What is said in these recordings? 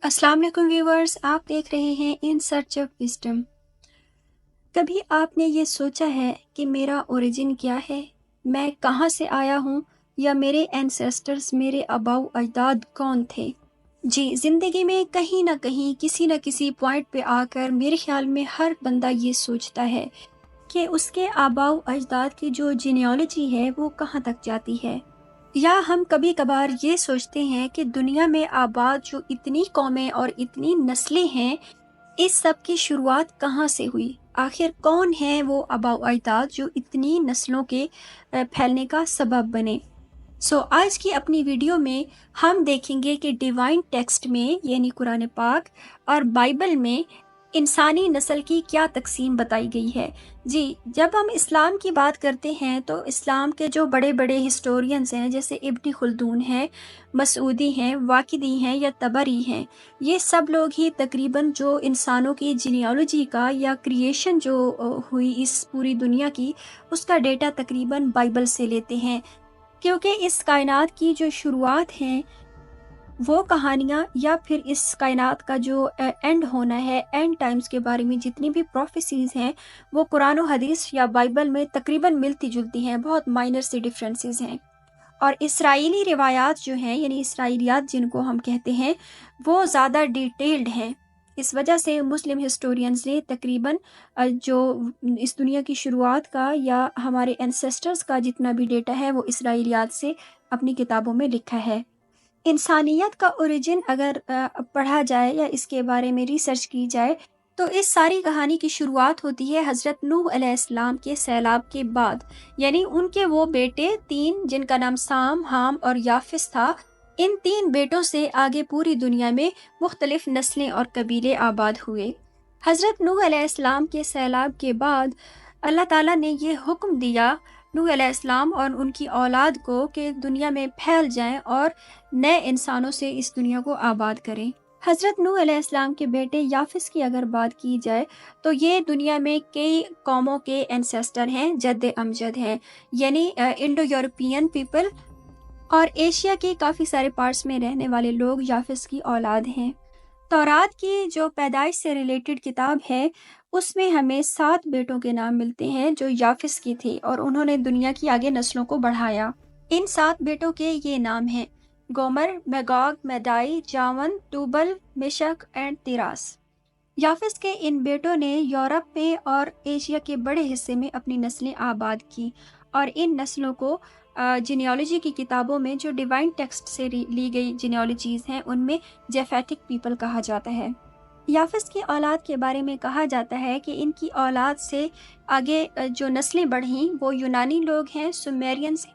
अस्सलाम वालेकुम व्यूवर्स, आप देख रहे हैं इन सर्च ऑफ विजडम। कभी आपने ये सोचा है कि मेरा ओरिजिन क्या है, मैं कहाँ से आया हूँ, या मेरे एंसेस्टर्स, मेरे आबाऊ अजदाद कौन थे? जी, ज़िंदगी में कहीं ना कहीं किसी न किसी पॉइंट पे आकर मेरे ख्याल में हर बंदा ये सोचता है कि उसके आबाऊ अजदाद की जो जीनियोलॉजी है वो कहाँ तक जाती है। या हम कभी कभार ये सोचते हैं कि दुनिया में आबाद जो इतनी कौमें और इतनी नस्लें हैं, इस सब की शुरुआत कहाँ से हुई? आखिर कौन है वो आबाओ अजदाद जो इतनी नस्लों के फैलने का सबब बने? आज की अपनी वीडियो में हम देखेंगे कि डिवाइन टेक्स्ट में यानी कुरान पाक और बाइबल में इंसानी नस्ल की क्या तकसीम बताई गई है। जी, जब हम इस्लाम की बात करते हैं तो इस्लाम के जो बड़े बड़े हिस्टोरियंस हैं, जैसे इब्न खुल्दून हैं, मसूदी हैं, वाकिदी हैं या तबरी हैं, ये सब लोग ही तकरीबन जो इंसानों की जीनियोलॉजी का या क्रिएशन जो हुई इस पूरी दुनिया की, उसका डेटा तकरीबन बाइबल से लेते हैं। क्योंकि इस कायनात की जो शुरुआत है, वो कहानियाँ या फिर इस कायनात का जो एंड होना है, एंड टाइम्स के बारे में जितनी भी प्रोफेसीज हैं, वो कुरान और हदीस या बाइबल में तकरीबन मिलती जुलती हैं, बहुत माइनर से डिफरेंसेस हैं। और इसराइली रिवायात जो हैं, यानी इसराइलियात जिनको हम कहते हैं, वो ज़्यादा डिटेल्ड हैं। इस वजह से मुस्लिम हिस्टोरियंस ने तकरीबन जो इस दुनिया की शुरुआत का या हमारे एंसेस्टर्स का जितना भी डेटा है, वो इसराइलियात से अपनी किताबों में लिखा है। इंसानियत का ओरिजिन अगर पढ़ा जाए या इसके बारे में रिसर्च की जाए, तो इस सारी कहानी की शुरुआत होती है हज़रत नूह अलैहिस्सलाम के सैलाब के बाद। यानी उनके वो बेटे तीन, जिनका नाम साम, हाम और याफिस था, इन तीन बेटों से आगे पूरी दुनिया में मुख्तलिफ नस्लें और कबीले आबाद हुए। हज़रत नूह अलैहिस्सलाम के सैलाब के बाद अल्लाह ताला ने ये हुक्म दिया नूह अलैहिस्सलाम और उनकी औलाद को कि दुनिया में फैल जाएं और नए इंसानों से इस दुनिया को आबाद करें। हज़रत नूह अलैहिस्सलाम के बेटे याफिस की अगर बात की जाए, तो ये दुनिया में कई कौमों के एंसेस्टर हैं, जद्द अमजद हैं, यानी इंडो यूरोपियन पीपल और एशिया के काफ़ी सारे पार्ट्स में रहने वाले लोग याफिस की औलाद हैं। तौरात की जो पैदाइश से रिलेटेड किताब है, उसमें हमें 7 बेटों के नाम मिलते हैं जो याफिस की थे और उन्होंने दुनिया की आगे नस्लों को बढ़ाया। इन 7 बेटों के ये नाम हैं: गोमर, मैगोग, मैदाई, जावन, टूबल, मिशक एंड तिरास। याफिस के इन बेटों ने यूरोप में और एशिया के बड़े हिस्से में अपनी नस्लें आबाद की और इन नस्लों को जीनियोलॉजी की किताबों में जो डिवाइन टेक्स्ट से ली गई जीनियोलॉजीज़ हैं, उनमें जेफेटिक पीपल कहा जाता है। याफिस की औलाद के बारे में कहा जाता है कि इनकी औलाद से आगे जो नस्लें बढ़ीं वो यूनानी लोग हैं, सुमेरियंस,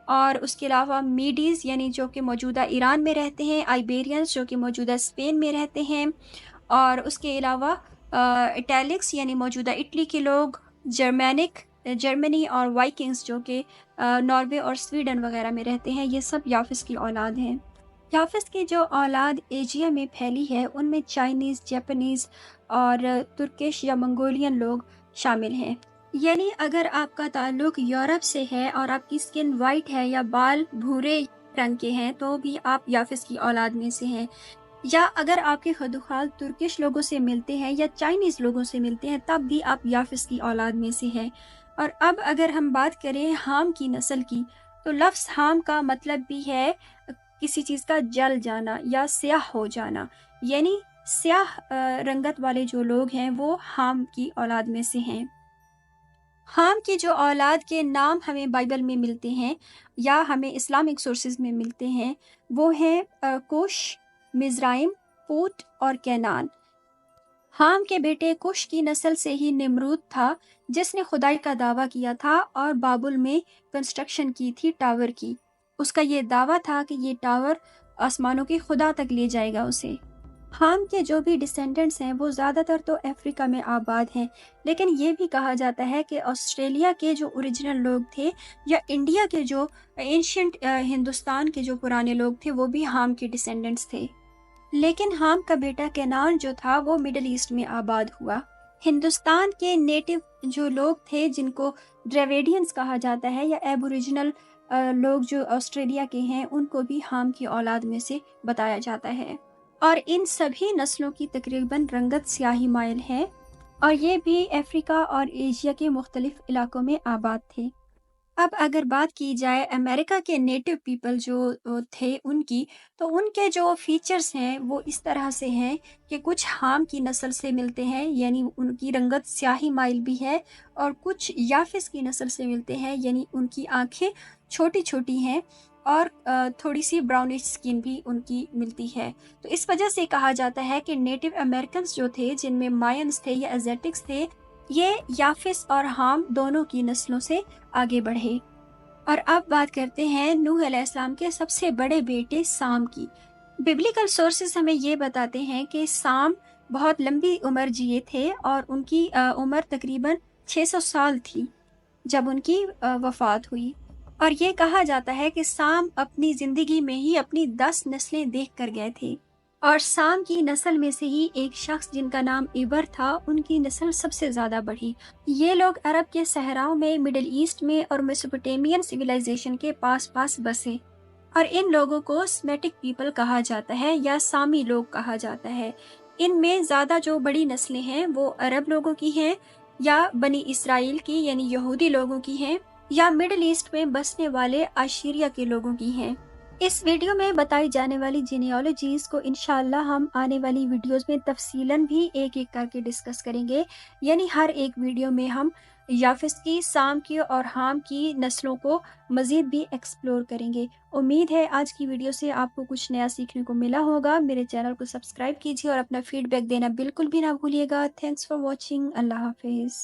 और उसके अलावा मीडीज़ यानी जो कि मौजूदा ईरान में रहते हैं, आइबेरियंस जो कि मौजूदा स्पेन में रहते हैं, और उसके अलावा इटैलिक्स यानी मौजूदा इटली के लोग, जर्मैनिक जर्मनी, और वाइकिंग्स जो कि नॉर्वे और स्वीडन वगैरह में रहते हैं। ये सब याफिस की औलाद हैं। याफिस की जो औलाद एशिया में फैली है, उनमें चाइनीज़, जापानीज़ और तुर्किश या मंगोलियन लोग शामिल हैं। यानी अगर आपका ताल्लुक यूरोप से है और आपकी स्किन वाइट है या बाल भूरे रंग के हैं, तो भी आप याफिस की औलाद में से हैं। या अगर आपके खुदुखाल तुर्किश लोगों से मिलते हैं या चाइनीज़ लोगों से मिलते हैं, तब भी आप याफिस की औलाद में से हैं। और अब अगर हम बात करें हाम की नस्ल की, तो लफ्ज़ हाम का मतलब भी है किसी चीज़ का जल जाना या स्याह हो जाना। यानी स्याह रंगत वाले जो लोग हैं, वो हाम की औलाद में से हैं। हाम की जो औलाद के नाम हमें बाइबल में मिलते हैं या हमें इस्लामिक सोर्सेज में मिलते हैं, वो हैं कुश, मिज़राइम, पूत और कैनान। हाम के बेटे कुश की नस्ल से ही निमरूद था, जिसने खुदाई का दावा किया था और बाबुल में कंस्ट्रक्शन की थी टावर की। उसका ये दावा था कि ये टावर आसमानों के खुदा तक ले जाएगा उसे। हाम के जो भी डिसेंडेंट्स हैं, वो ज़्यादातर तो अफ्रीका में आबाद हैं, लेकिन ये भी कहा जाता है कि ऑस्ट्रेलिया के जो ओरिजिनल लोग थे या इंडिया के जो एंशियंट हिंदुस्तान के जो पुराने लोग थे, वो भी हाम के डिसेंडेंट्स थे। लेकिन हाम का बेटा केनान जो था, वो मिडल ईस्ट में आबाद हुआ। हिंदुस्तान के नेटिव जो लोग थे, जिनको ड्रेविडियंस कहा जाता है या एबोरिजिनल लोग जो ऑस्ट्रेलिया के हैं, उनको भी हाम की औलाद में से बताया जाता है। اور ان سبھی نسلوں کی تقریباً رنگت سیاہی مائل ہے اور یہ بھی افریقہ اور ایشیا کے مختلف علاقوں میں آباد تھے۔ اب اگر بات کی جائے امریکہ کے نیٹو پیپل جو تھے ان کی، تو ان کے جو فیچرز ہیں وہ اس طرح سے ہیں کہ کچھ ہام کی نسل سے ملتے ہیں، یعنی ان کی رنگت سیاہی مائل بھی ہے، اور کچھ یافس کی نسل سے ملتے ہیں، یعنی ان کی آنکھیں چھوٹی چھوٹی ہیں اور تھوڑی سی براؤنش سکن بھی ان کی ملتی ہے۔ تو اس وجہ سے کہا جاتا ہے کہ نیٹو امریکنز جو تھے، جن میں مائنز تھے یا ایزیٹکس تھے، یہ یافس اور ہام دونوں کی نسلوں سے آگے بڑھے۔ اور اب بات کرتے ہیں نوح علیہ السلام کے سب سے بڑے بیٹے سام کی۔ ببلیکل سورسز ہمیں یہ بتاتے ہیں کہ سام بہت لمبی عمر جیے تھے اور ان کی عمر تقریباً 600 سال تھی جب ان کی وفات ہوئی، اور یہ کہا جاتا ہے کہ سام اپنی زندگی میں ہی اپنی 10 نسلیں دیکھ کر گئے تھے، اور سام کی نسل میں سے ہی ایک شخص جن کا نام ایبر تھا، ان کی نسل سب سے زیادہ بڑھی۔ یہ لوگ عرب کے صحراؤں میں، مڈل ایسٹ میں اور میسوپوٹیمین سویلائزیشن کے پاس پاس بسے، اور ان لوگوں کو سمیٹک پیپل کہا جاتا ہے یا سامی لوگ کہا جاتا ہے۔ ان میں زیادہ جو بڑی نسلیں ہیں وہ عرب لوگوں کی ہیں، یا بنی اسرائیل کی یعنی یہودی لوگوں کی ہیں، یا مڈل ایسٹ میں بسنے والے عشیریہ کے لوگوں کی ہیں۔ اس ویڈیو میں بتائی جانے والی جینیالوجیز کو انشاءاللہ ہم آنے والی ویڈیوز میں تفصیلاً بھی ایک ایک کر کے ڈسکس کریں گے، یعنی ہر ایک ویڈیو میں ہم یافس کی، سام کی اور ہام کی نسلوں کو مزید بھی ایکسپلور کریں گے۔ امید ہے آج کی ویڈیو سے آپ کو کچھ نیا سیکھنے کو ملا ہوگا۔ میرے چینل کو سبسکرائب کیجیے اور اپنا فیڈ بیک دینا بالکل بھی نہ بھولیے گا۔ Thanks for watching. اللہ حافظ۔